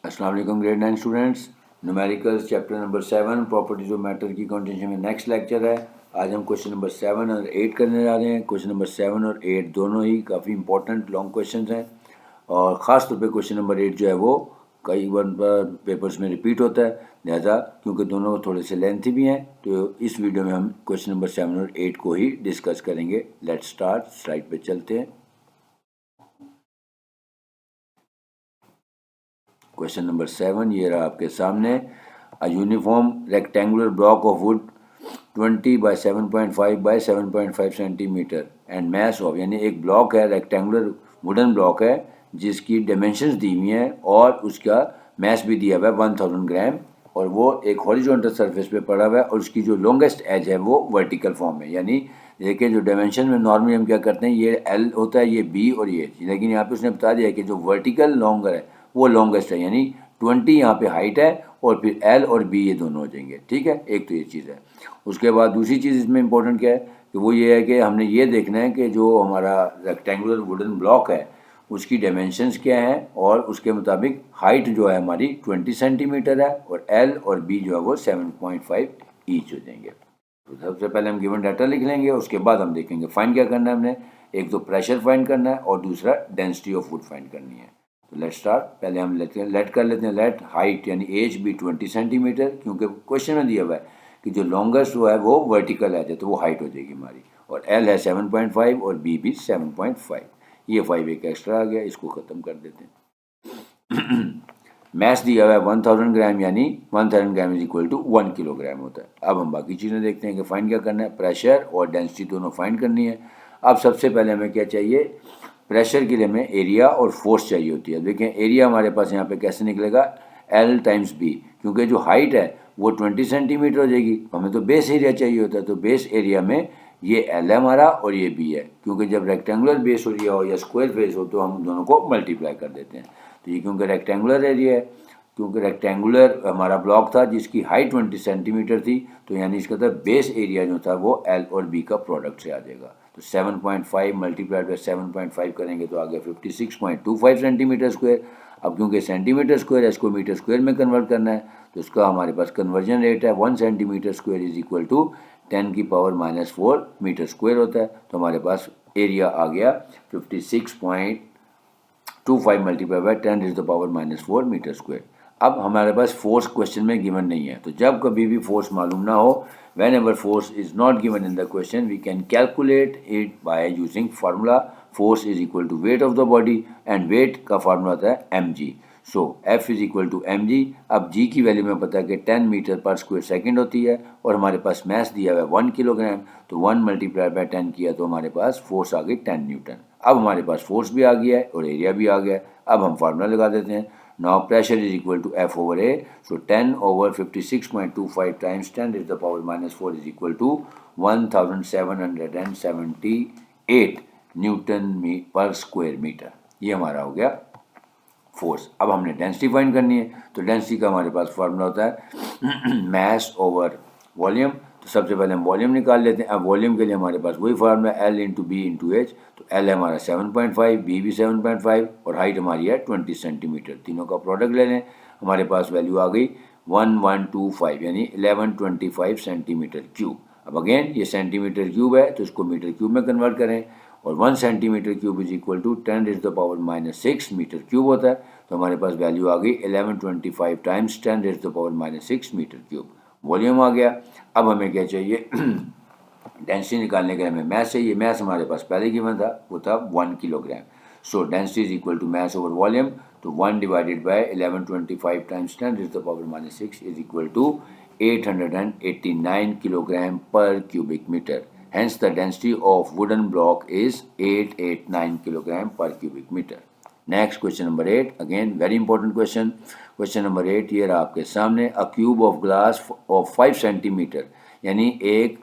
अस्सलाम वालेकुम grade 9 students. Numericals chapter number 7 properties of matter की कंटिन्यूशन में नेक्स्ट लेक्चर है। आज हम क्वेश्चन नंबर 7 और 8 करने जा रहे हैं। क्वेश्चन नंबर 7 और 8 दोनों ही काफ़ी इंपॉर्टेंट लॉन्ग क्वेश्चन हैं और ख़ास तौर पे क्वेश्चन नंबर 8 जो है वो कई बार पेपर्स में रिपीट होता है, लिहाजा क्योंकि दोनों थोड़े से लेंथी भी हैं तो इस वीडियो में हम क्वेश्चन नंबर 7 और 8 को ही डिस्कस करेंगे। लेट्स स्टार्ट, स्लाइड पे चलते हैं। क्वेश्चन नंबर 7 ये रहा आपके सामने। A uniform rectangular block of wood 20 by 7.5 by 7.5 centimetre and mass of, यानी एक ब्लॉक है, रेक्टेंगुलर वुडन ब्लॉक है जिसकी डायमेंशंस दी हुई हैं और उसका मैस भी दिया हुआ है 1000 ग्राम, और वो एक हॉरिजॉन्टल सरफेस पे पड़ा हुआ है और उसकी जो लॉन्गेस्ट एज है वो वर्टिकल फॉर्म में, यानी देखिए जो डायमेंशन में नॉर्मली हम क्या करते हैं, ये एल होता है, ये बी और ये, लेकिन यहाँ पे उसने बता दिया कि जो वर्टिकल लॉन्गर है वो लॉन्गेस्ट है, यानी 20 यहाँ पे हाइट है और फिर एल और बी ये दोनों हो जाएंगे। ठीक है, एक तो ये चीज़ है। उसके बाद दूसरी चीज़ इसमें इंपॉर्टेंट क्या है कि वो ये है कि हमने ये देखना है कि जो हमारा रेक्टेंगुलर वुडन ब्लॉक है उसकी डायमेंशंस क्या हैं और उसके मुताबिक हाइट जो है हमारी 20 सेंटीमीटर है और एल और बी जो है वो 7.5 ईच हो जाएंगे। तो सबसे पहले हम गिवन डाटा लिख लेंगे, उसके बाद हम देखेंगे फाइंड क्या करना है हमने। एक तो प्रेशर फाइंड करना है और दूसरा डेंसिटी ऑफ वुड फाइंड करनी है। तो लेट स्टार्ट। पहले हम लेट कर लेते हैं। लेट हाइट यानी एज भी 20 सेंटीमीटर, क्योंकि क्वेश्चन में दिया हुआ है कि जो लॉन्गेस्ट वो है वो वर्टिकल है तो वो हाइट हो जाएगी हमारी, और एल है 7.5 और बी भी 7.5। ये 5 एक एक्स्ट्रा आ गया, इसको ख़त्म कर देते हैं। मैस दिया हुआ है 1000 ग्राम, यानी 1000 gram is equal to 1 kilogram होता है। अब हम बाकी चीज़ें देखते हैं कि फाइंड क्या करना है। प्रेशर और डेंसिटी दोनों फाइंड करनी है। अब सबसे पहले हमें क्या चाहिए, प्रेशर के लिए हमें एरिया और फोर्स चाहिए होती है। देखें एरिया हमारे पास यहाँ पे कैसे निकलेगा, एल टाइम्स बी, क्योंकि जो हाइट है वो 20 सेंटीमीटर हो जाएगी, हमें तो बेस एरिया चाहिए होता है, तो बेस एरिया में ये एल है हमारा और ये बी है, क्योंकि जब रेक्टेंगुलर बेस एरिया हो या स्क्वायर फेस हो तो हम दोनों को मल्टीप्लाई कर देते हैं। तो ये क्योंकि रेक्टेंगुलर एरिया है, क्योंकि रेक्टेंगुलर हमारा ब्लॉक था जिसकी हाइट 20 सेंटीमीटर थी, तो यानी इसका था बेस एरिया जो था वो एल और बी का प्रोडक्ट से आ जाएगा। तो 7.5 मल्टीप्लाइड बाई 7.5 करेंगे तो आ गया 56.25 सेंटीमीटर स्क्वायर। अब क्योंकि सेंटीमीटर स्क्वायर है इसको मीटर स्क्वायर में कन्वर्ट करना है, तो उसका हमारे पास कन्वर्जन रेट है 1 centimetre square is equal to 10 की पावर -4 मीटर स्क्वायर होता है। तो हमारे पास एरिया आ गया 56.25 multiply by 10 is the power -4 metre square. अब हमारे पास फोर्स क्वेश्चन में गिवन नहीं है, तो जब कभी भी फोर्स मालूम ना हो, whenever force is not given in the question, we can calculate it by using formula force is equal to weight of the body, and weight का फार्मूला आता है mg। So F is equal to mg। अब g की value में पता है कि 10 metre पर स्क्वायर सेकंड होती है और हमारे पास मैस दिया हुआ है 1 किलोग्राम, तो 1 मल्टीप्लाई बाय 10 किया तो हमारे पास फोर्स आ गई 10 न्यूटन। अब हमारे पास फोर्स भी आ गया है और एरिया भी आ गया है। अब हम फार्मूला लगा देते हैं। Now pressure is equal to F over A. So 10 over 56.25 times 10 to the power -4 is equal to 1778 Newton पर स्क्वायर मीटर। ये हमारा हो गया फोर्स। अब हमने डेंसिटी फाइंड करनी है, तो डेंसिटी का हमारे पास फार्मूला होता है मैस ओवर वॉल्यूम। तो सबसे पहले हम वॉल्यूम निकाल लेते हैं। अब वॉल्यूम के लिए हमारे पास वही formula L into B into H. तो एल है हमारा 7.5, बी भी 7.5 और हाइट हमारी है 20 सेंटीमीटर। तीनों का प्रोडक्ट ले लें, हमारे पास वैल्यू आ गई 1125 यानी 1125 सेंटीमीटर क्यूब। अब अगेन ये सेंटीमीटर क्यूब है तो इसको मीटर क्यूब में कन्वर्ट करें, और 1 centimetre cube is equal to 10 to the power -6 metre cube होता है। तो हमारे पास वैल्यू आ गई 1125 times 10 to the power -6 metre cube. Volume आ गया। अब हमें क्या चाहिए, डेंसिटी निकालने के लिए हमें मैस चाहिए। मैस हमारे पास पहले गिवन था, वो था 1 kilogram. So density is equal to mass over volume, तो 1 divided by 1125 times 10 to the power -6 is equal to 889 kilogram per cubic metre. Hence the density of wooden block is 889 kilogram per cubic meter. Next question number 8, again very important question. Question number 8 ये रहा आपके सामने। A cube of glass of 5 centimetre, यानी एक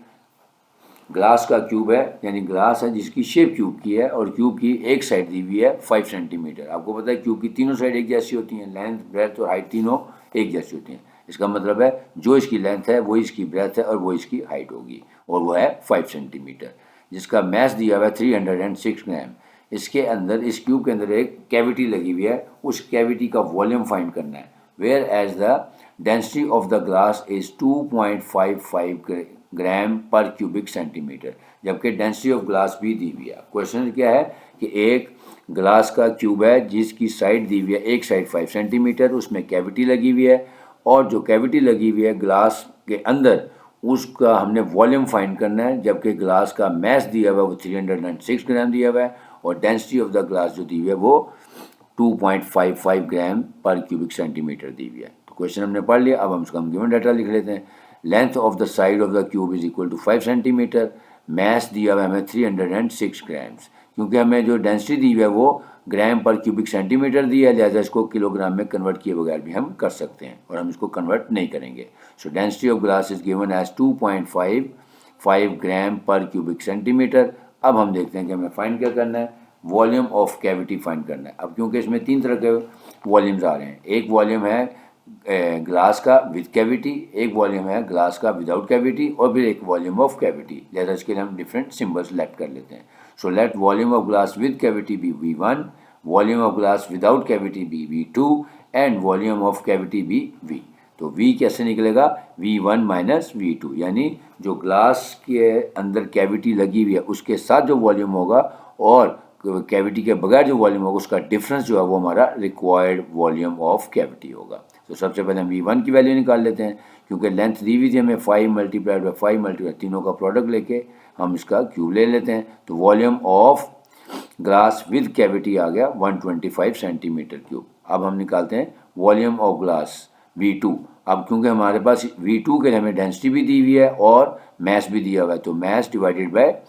glass का cube है, यानी glass है जिसकी शेप क्यूब की है और क्यूब की एक साइड दी हुई है 5 सेंटीमीटर। आपको पता है क्यूब की तीनों साइड एक जैसी होती हैं, लेंथ ब्रेथ और हाइट तीनों एक जैसी होती हैं। इसका मतलब है जो इसकी लेंथ है वो इसकी ब्रेथ है और वो इसकी हाइट होगी, और वो है 5 सेंटीमीटर, जिसका मैस दिया हुआ है 306 ग्राम। इसके अंदर, इस क्यूब के अंदर एक कैविटी लगी हुई है, उस कैविटी का वॉल्यूम फाइंड करना है। Whereas the density of the glass is 2.55 gram पर क्यूबिक सेंटीमीटर, जबकि डेंसिटी ऑफ ग्लास भी दी हुई है। क्वेश्चन क्या है कि एक ग्लास का क्यूब है जिसकी साइड दी हुई है, एक साइड 5 सेंटीमीटर, उसमें कैविटी लगी हुई है, और जो कैविटी लगी हुई है ग्लास के अंदर, उसका हमने वॉल्यूम फाइंड करना है, जबकि ग्लास का मैस दिया हुआ है वो 306 ग्राम दिया हुआ है, और डेंसिटी ऑफ द ग्लास जो दी हुई है वो 2.55 ग्राम पर क्यूबिक सेंटीमीटर दी हुई है। तो क्वेश्चन हमने पढ़ लिया। अब हम उसका गिवन डाटा लिख लेते हैं। Length of the side of the cube is equal to 5 centimetre, mass दिया हुआ है हमें 306 ग्राम्स, क्योंकि हमें जो डेंसिटी दी हुई है वो ग्राम पर क्यूबिक सेंटीमीटर दी है, लिहाजा इसको किलोग्राम में कन्वर्ट किए बगैर भी हम कर सकते हैं, और हम इसको कन्वर्ट नहीं करेंगे। So density of glass is given as 2.55 gram पर क्यूबिक सेंटीमीटर। अब हम देखते हैं कि हमें फाइंड क्या करना है, वॉल्यूम ऑफ कैविटी फाइंड करना है। अब क्योंकि इसमें 3 तरह के वॉल्यूम्स आ रहे हैं, एक वॉल्यूम है ग्लास का विद कैविटी, एक वॉल्यूम है ग्लास का विदाउट कैविटी, और फिर एक वॉल्यूम ऑफ कैविटी। लिहाजा इसके लिए हम डिफरेंट सिंबल्स लेफ्ट कर लेते हैं। So let volume of glass with cavity be V1, volume of glass without cavity be V2, and volume of cavity be V। तो V कैसे निकलेगा, V1 माइनस V2, यानी जो ग्लास के अंदर कैविटी लगी हुई है उसके साथ जो वॉल्यूम होगा और कैविटी के बगैर जो वॉल्यूम होगा उसका डिफरेंस जो है वो हमारा रिक्वायर्ड वॉल्यूम ऑफ कैविटी होगा। तो सबसे पहले हम V1 की वैल्यू निकाल लेते हैं, क्योंकि लेंथ दी हुई थी हमें 5 मल्टीप्लाइड बाई 5 मल्टीप्लाइड, तीनों का प्रोडक्ट लेके हम इसका क्यूब ले लेते हैं। तो volume of glass with cavity आ गया 125 सेंटीमीटर क्यूब। अब हम निकालते हैं वॉल्यूम ऑफ ग्लास V2। अब क्योंकि हमारे पास V2 के लिए हमें डेंसिटी भी दी हुई है और मैस भी दिया हुआ है, तो मैस डिवाइडेड बाय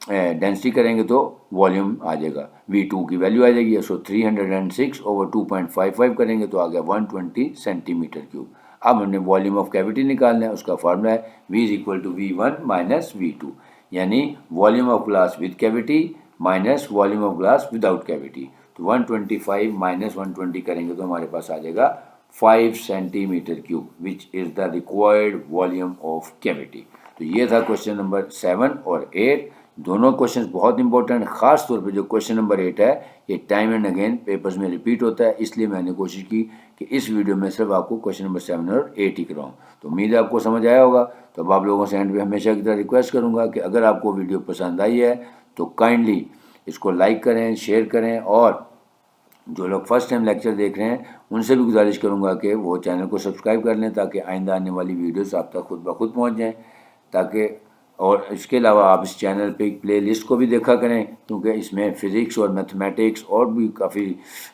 डेंसिटी करेंगे तो वॉल्यूम आ जाएगा, V2 की वैल्यू आ जाएगी। सो 306 ओवर 2.55 करेंगे तो आ गया 120 सेंटीमीटर क्यूब। अब हमने वॉल्यूम ऑफ कैविटी निकालना है, उसका फार्मूला है V is equal to V1 minus V2, यानी volume of glass with cavity minus volume of glass without cavity. तो 125 माइनस 120 करेंगे तो हमारे पास आ जाएगा 5 centimetre cube, which is the required volume of cavity. तो ये था क्वेश्चन नंबर 7 और 8। दोनों क्वेश्चंस बहुत इंपॉर्टेंट, ख़ास तौर पे जो क्वेश्चन नंबर 8 है ये टाइम एंड अगेन पेपर्स में रिपीट होता है, इसलिए मैंने कोशिश की कि इस वीडियो में सिर्फ आपको क्वेश्चन नंबर 7 और 8 ही कराऊँ। तो उम्मीद है आपको समझ आया होगा। तो अब आप लोगों से एंड पे हमेशा की तरह रिक्वेस्ट करूँगा कि अगर आपको वीडियो पसंद आई है तो काइंडली इसको लाइक करें, शेयर करें, और जो लोग फर्स्ट टाइम लेक्चर देख रहे हैं उनसे भी गुजारिश करूँगा कि वो चैनल को सब्सक्राइब कर लें, ताकि आइंदा आने वाली वीडियोस आप तक खुद ब खुद पहुँच जाएँ। ताकि और इसके अलावा आप इस चैनल पे एक प्ले लिस्ट को भी देखा करें, क्योंकि इसमें फ़िज़िक्स और मैथमेटिक्स और भी काफ़ी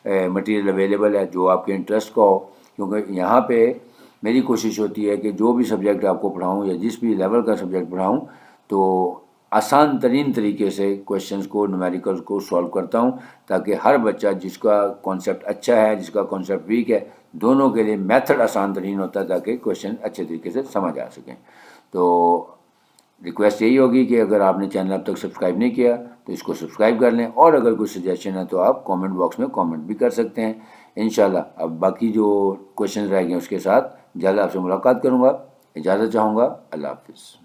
मटेरियल अवेलेबल है जो आपके इंटरेस्ट का हो। क्योंकि यहाँ पे मेरी कोशिश होती है कि जो भी सब्जेक्ट आपको पढ़ाऊँ या जिस भी लेवल का सब्जेक्ट पढ़ाऊँ तो आसान तरीन तरीके से क्वेश्चंस को, न्यूमेरिकल्स को सॉल्व करता हूँ, ताकि हर बच्चा जिसका कॉन्सेप्ट अच्छा है, जिसका कॉन्सेप्ट वीक है, दोनों के लिए मेथड आसान तरीन होता है ताकि क्वेश्चन अच्छे तरीके से समझ आ सकें। तो रिक्वेस्ट यही होगी कि अगर आपने चैनल अब तक सब्सक्राइब नहीं किया तो इसको सब्सक्राइब कर लें, और अगर कोई सजेशन है तो आप कमेंट बॉक्स में कमेंट भी कर सकते हैं। इंशाल्लाह अब बाकी जो क्वेश्चन रह गए उसके साथ जल्द आपसे मुलाकात करूँगा। इजाज़त चाहूँगा। अल्लाह हाफ़िज़।